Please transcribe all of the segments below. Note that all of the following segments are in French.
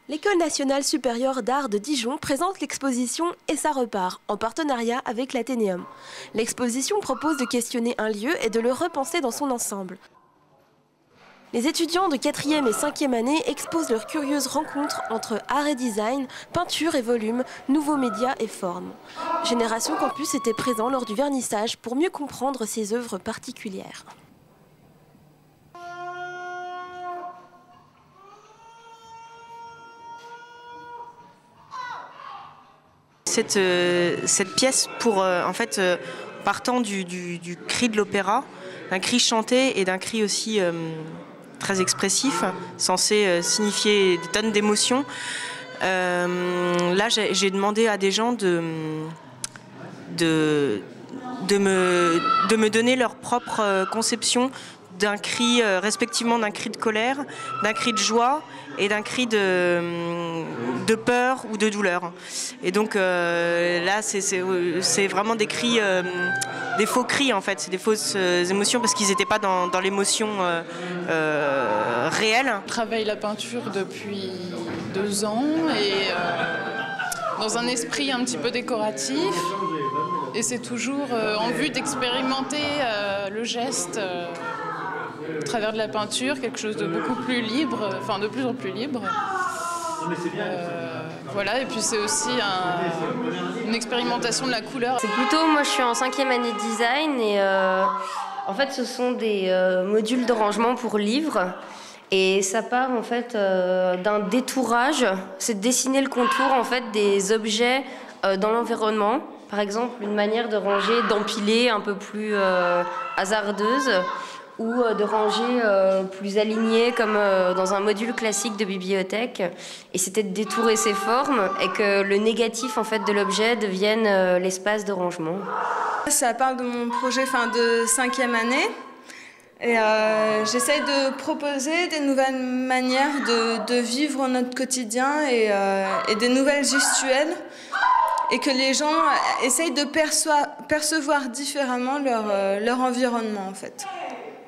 L'École nationale supérieure d'art de Dijon présente l'exposition « Et ça repart » en partenariat avec l'Athénéum. L'exposition propose de questionner un lieu et de le repenser dans son ensemble. Les étudiants de 4e et 5e année exposent leurs curieuses rencontres entre art et design, peinture et volume, nouveaux médias et formes. Génération Campus était présent lors du vernissage pour mieux comprendre ces œuvres particulières. Cette pièce, partant du cri de l'opéra, d'un cri chanté et d'un cri aussi très expressif, censé signifier des tonnes d'émotions. Là, j'ai demandé à des gens de me donner leur propre conception d'un cri, respectivement d'un cri de colère, d'un cri de joie et d'un cri de peur ou de douleur. Et donc là, c'est vraiment des cris, des faux cris en fait, c'est des fausses émotions parce qu'ils n'étaient pas dans l'émotion réelle. Je travaille la peinture depuis 2 ans et dans un esprit un petit peu décoratif. Et c'est toujours en vue d'expérimenter le geste au travers de la peinture, quelque chose de beaucoup plus libre, enfin de plus en plus libre. Voilà, et puis c'est aussi une expérimentation de la couleur. C'est plutôt, moi je suis en 5e année de design et en fait ce sont des modules de rangement pour livres. Et ça part en fait d'un détourage, c'est de dessiner le contour en fait des objets dans l'environnement. Par exemple, une manière de ranger, d'empiler un peu plus hasardeuse ou de ranger plus aligné comme dans un module classique de bibliothèque. Et c'était de détourer ces formes et que le négatif en fait de l'objet devienne l'espace de rangement. Ça parle de mon projet de 5e année. Et j'essaye de proposer des nouvelles manières de vivre notre quotidien et des nouvelles gestuelles et que les gens essayent de percevoir différemment leur environnement en fait.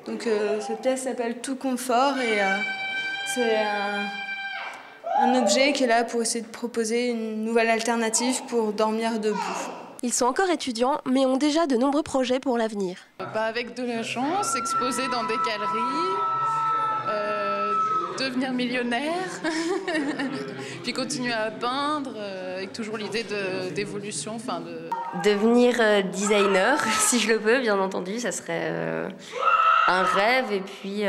Donc cette pièce s'appelle Tout confort et c'est un objet qui est là pour essayer de proposer une nouvelle alternative pour dormir debout. Ils sont encore étudiants, mais ont déjà de nombreux projets pour l'avenir. Avec de la chance, exposer dans des galeries, devenir millionnaire, puis continuer à peindre, avec toujours l'idée d'évolution. Devenir designer, si je le peux, bien entendu, ça serait un rêve. Et puis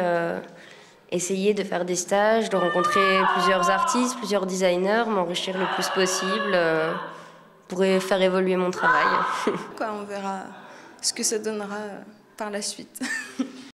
essayer de faire des stages, de rencontrer plusieurs artistes, plusieurs designers, m'enrichir le plus possible. Pour faire évoluer mon travail. On verra ce que ça donnera par la suite.